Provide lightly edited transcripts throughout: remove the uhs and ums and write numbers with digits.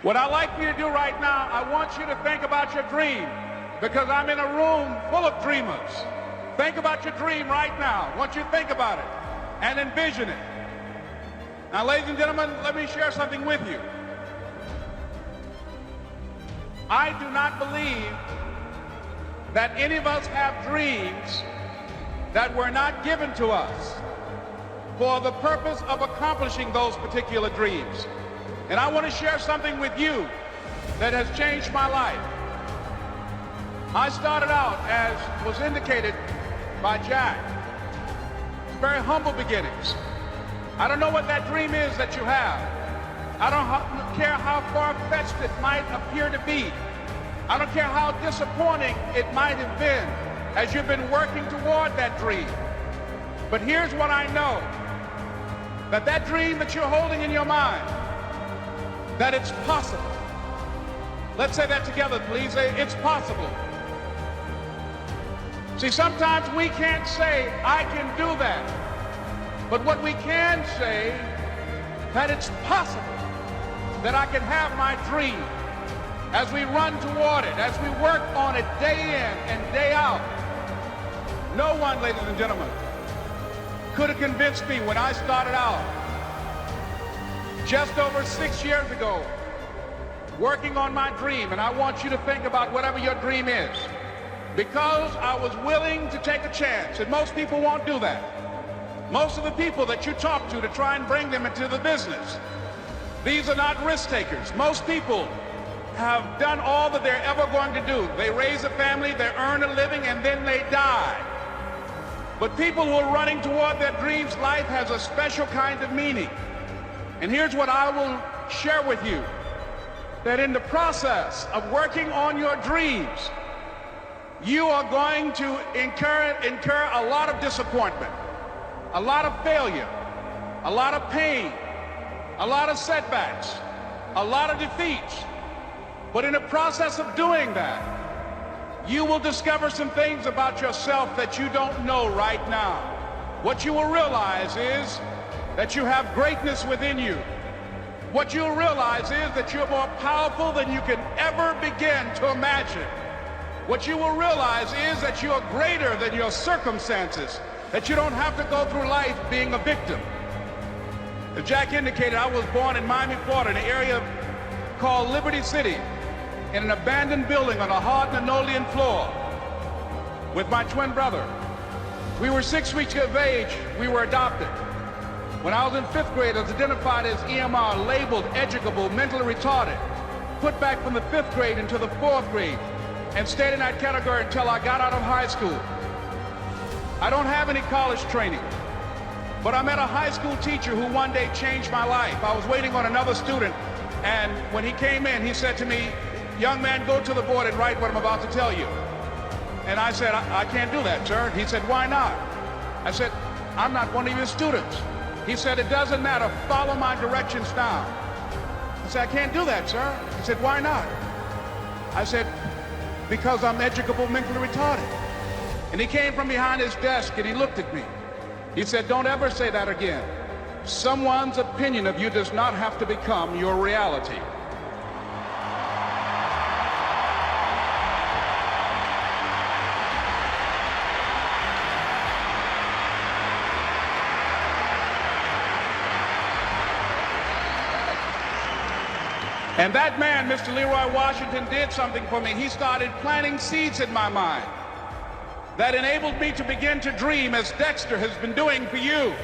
What I'd like for you to do right now, I want you to think about your dream, because I'm in a room full of dreamers. Think about your dream right now. I want you to think about it and envision it. Now, ladies and gentlemen, let me share something with you. I do not believe that any of us have dreams that were not given to us for the purpose of accomplishing those particular dreams. And I want to share something with you that has changed my life. I started out, as was indicated by Jack, very humble beginnings. I don't know what that dream is that you have. I don't care how far-fetched it might appear to be. I don't care how disappointing it might have been as you've been working toward that dream. But here's what I know, that that dream that you're holding in your mind, that it's possible. Let's say that together, please. Say, it's possible. See, sometimes we can't say, I can do that. But what we can say, that it's possible that I can have my dream as we run toward it, as we work on it day in and day out. No one, ladies and gentlemen, could have convinced me when I started out just over 6 years ago, working on my dream. And I want you to think about whatever your dream is, because I was willing to take a chance. And most people won't do that. Most of the people that you talk to try and bring them into the business, these are not risk takers. Most people have done all that they're ever going to do. They raise a family, they earn a living, and then they die. But people who are running toward their dreams, life has a special kind of meaning. And here's what I will share with you, that in the process of working on your dreams, you are going to incur a lot of disappointment, a lot of failure, a lot of pain, a lot of setbacks, a lot of defeats. But in the process of doing that, you will discover some things about yourself that you don't know right now. What you will realize is that you have greatness within you. What you'll realize is that you're more powerful than you can ever begin to imagine. What you will realize is that you are greater than your circumstances, that you don't have to go through life being a victim. As Jack indicated, I was born in Miami, Florida, in an area called Liberty City, in an abandoned building on a hard linoleum floor with my twin brother. We were 6 weeks of age. We were adopted. When I was in 5th grade, I was identified as EMR, labeled educable, mentally retarded, put back from the 5th grade into the 4th grade, and stayed in that category until I got out of high school. I don't have any college training, but I met a high school teacher who one day changed my life. I was waiting on another student, and when he came in, he said to me, "Young man, go to the board and write what I'm about to tell you." And I said, I can't do that, sir. He said, "Why not?" I said, "I'm not one of your students." He said, "It doesn't matter, follow my directions now." I said, "I can't do that, sir." He said, "Why not?" I said, "Because I'm educable, mentally retarded." And he came from behind his desk and he looked at me. He said, "Don't ever say that again. Someone's opinion of you does not have to become your reality." And that man, Mr. Leroy Washington, did something for me. He started planting seeds in my mind that enabled me to begin to dream, as Dexter has been doing for you.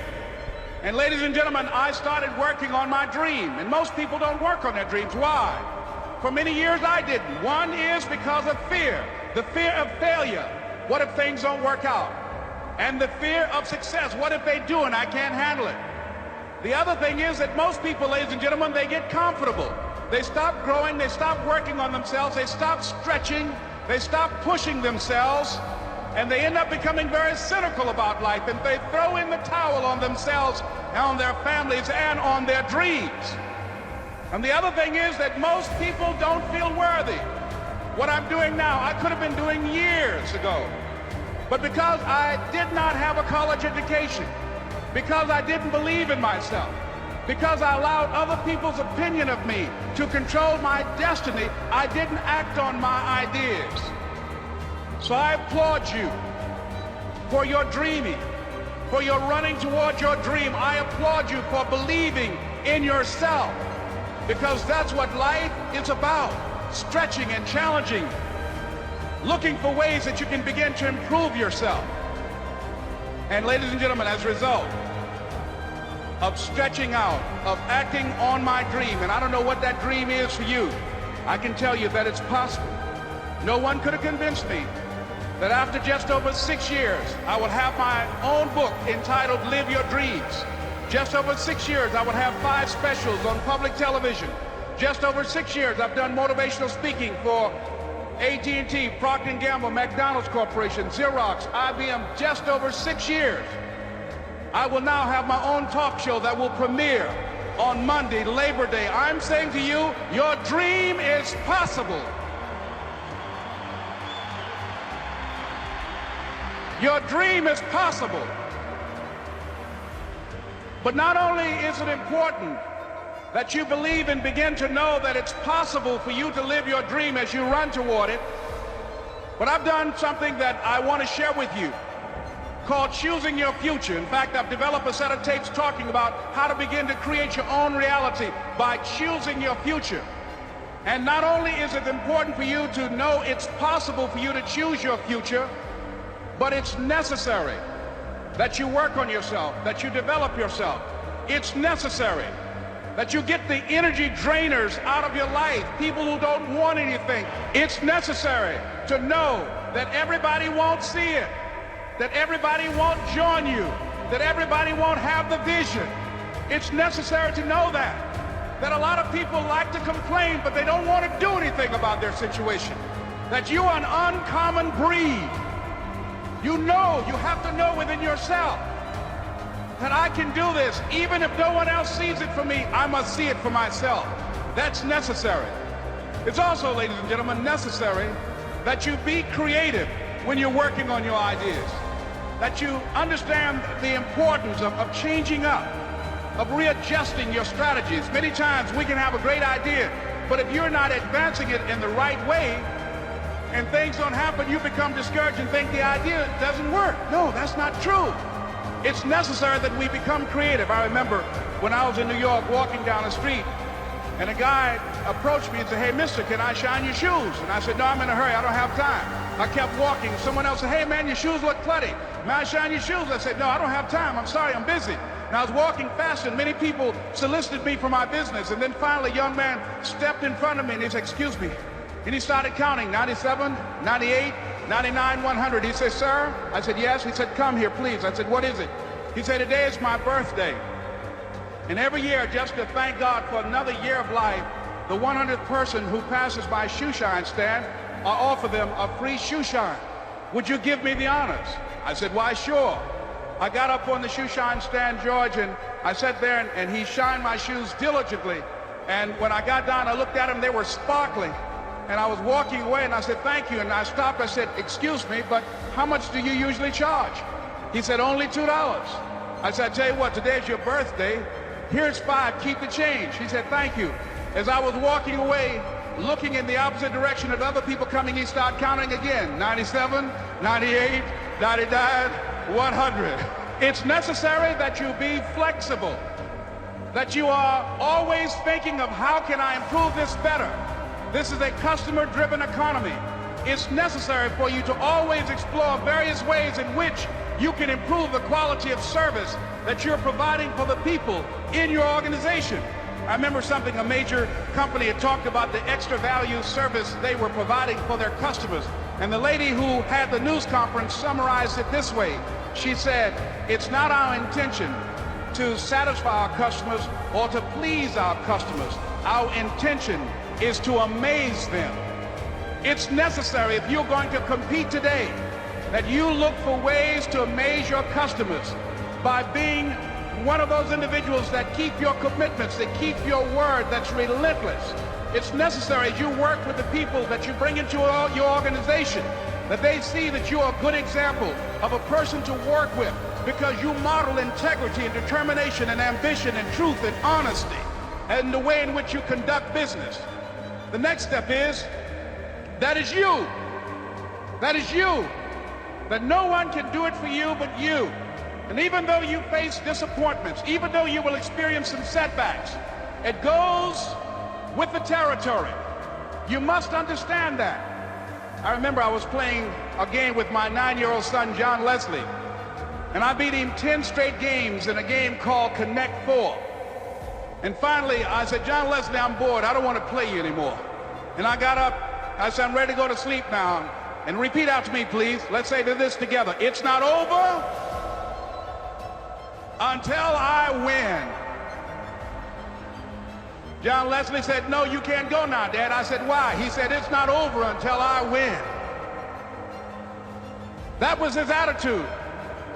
And ladies and gentlemen, I started working on my dream. And most people don't work on their dreams. Why? For many years I didn't. One is because of fear. The fear of failure. What if things don't work out? And the fear of success. What if they do and I can't handle it? The other thing is that most people, ladies and gentlemen, they get comfortable. They stop growing, they stop working on themselves, they stop stretching, they stop pushing themselves, and they end up becoming very cynical about life, and they throw in the towel on themselves, and on their families, and on their dreams. And the other thing is that most people don't feel worthy. What I'm doing now, I could have been doing years ago. But because I did not have a college education, because I didn't believe in myself, Because I allowed other people's opinion of me to control my destiny, I didn't act on my ideas. So I applaud you for your dreaming, for your running toward your dream. I applaud you for believing in yourself, because that's what life is about, stretching and challenging, looking for ways that you can begin to improve yourself. And ladies and gentlemen, as a result of stretching out, of acting on my dream, and I don't know what that dream is for you, I can tell you that it's possible. No one could have convinced me that after just over 6 years, I would have my own book entitled Live Your Dreams. Just over 6 years, I would have 5 specials on public television. Just over 6 years, I've done motivational speaking for AT&T, Procter & Gamble, McDonald's Corporation, Xerox, IBM. Just over 6 years. I will now have my own talk show that will premiere on Monday, Labor Day. I'm saying to you, your dream is possible. Your dream is possible. But not only is it important that you believe and begin to know that it's possible for you to live your dream as you run toward it, but I've done something that I want to share with you called Choosing Your Future. In fact, I've developed a set of tapes talking about how to begin to create your own reality by choosing your future. And not only is it important for you to know it's possible for you to choose your future, but it's necessary that you work on yourself, that you develop yourself. It's necessary that you get the energy drainers out of your life, people who don't want anything. It's necessary to know that everybody won't see it, that everybody won't join you, that everybody won't have the vision. It's necessary to know that a lot of people like to complain, but they don't want to do anything about their situation, that you are an uncommon breed. You know, you have to know within yourself that I can do this. Even if no one else sees it for me, I must see it for myself. That's necessary. It's also, ladies and gentlemen, necessary that you be creative when you're working on your ideas, that you understand the importance of changing up, of readjusting your strategies. Many times we can have a great idea, but if you're not advancing it in the right way and things don't happen, you become discouraged and think the idea doesn't work. No, that's not true. It's necessary that we become creative. I remember when I was in New York walking down the street, and a guy approached me and said, "Hey, mister, can I shine your shoes?" And I said, "No, I'm in a hurry. I don't have time." I kept walking. Someone else said, "Hey, man, your shoes look clutty. May I shine your shoes?" I said, "No, I don't have time. I'm sorry, I'm busy." And I was walking fast, and many people solicited me for my business. And then finally, a young man stepped in front of me, and he said, "Excuse me." And he started counting, 97, 98, 99, 100. He said, "Sir?" I said, "Yes." He said, "Come here, please." I said, "What is it?" He said, "Today is my birthday. And every year, just to thank God for another year of life, the 100th person who passes my shoe shine stand, I offer them a free shoe shine. Would you give me the honors?" I said, "Why, sure." I got up on the shoe shine stand, George, and I sat there and he shined my shoes diligently. And when I got down, I looked at them, they were sparkling. And I was walking away and I said, "Thank you." And I stopped, I said, "Excuse me, but how much do you usually charge?" He said, "Only $2. I said, "I tell you what, today is your birthday. Here's $5, keep the change." He said, "Thank you." As I was walking away, looking in the opposite direction at other people coming, he started counting again. 97, 98, 99, 100. It's necessary that you be flexible, that you are always thinking of how can I improve this better. This is a customer-driven economy. It's necessary for you to always explore various ways in which you can improve the quality of service that you're providing for the people in your organization. I remember something, a major company had talked about the extra value service they were providing for their customers. And the lady who had the news conference summarized it this way. She said, "It's not our intention to satisfy our customers or to please our customers. Our intention is to amaze them." It's necessary, if you're going to compete today, that you look for ways to amaze your customers by being one of those individuals that keep your commitments, that keep your word, that's relentless. It's necessary as you work with the people that you bring into your organization that they see that you are a good example of a person to work with because you model integrity and determination and ambition and truth and honesty and the way in which you conduct business. The next step is, that is you. That is you. That no one can do it for you but you. And even though you face disappointments, even though you will experience some setbacks, it goes with the territory. You must understand that. I remember I was playing a game with my 9-year-old son, John Leslie, and I beat him 10 straight games in a game called Connect 4. And finally, I said, John Leslie, I'm bored. I don't want to play you anymore. And I got up. I said, I'm ready to go to sleep now. And repeat out to me, please. Let's say this together. It's not over until I win. John Leslie said, no, you can't go now, Dad. I said, why? He said, it's not over until I win. That was his attitude.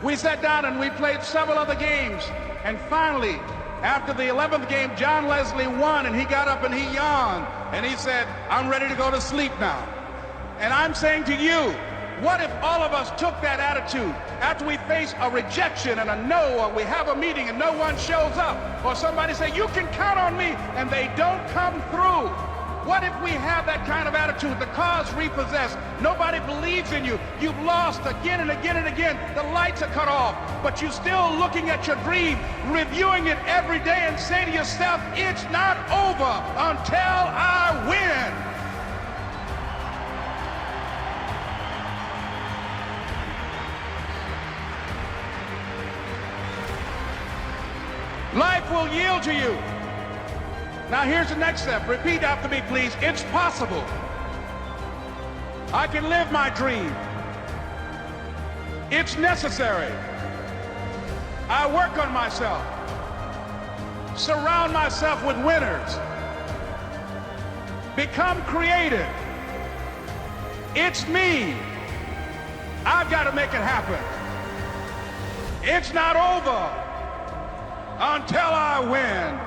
We sat down and we played several other games. And finally, after the 11th game, John Leslie won, and he got up and he yawned. And he said, I'm ready to go to sleep now. And I'm saying to you, what if all of us took that attitude after we face a rejection and a no, or we have a meeting and no one shows up, or somebody say, you can count on me, and they don't come through? What if we have that kind of attitude? The car's repossessed. Nobody believes in you. You've lost again and again and again. The lights are cut off, but you're still looking at your dream, reviewing it every day, and say to yourself, it's not over until I win. Life will yield to you. Now here's the next step. Repeat after me, please. It's possible. I can live my dream. It's necessary. I work on myself. Surround myself with winners. Become creative. It's me. I've got to make it happen. It's not over until I win.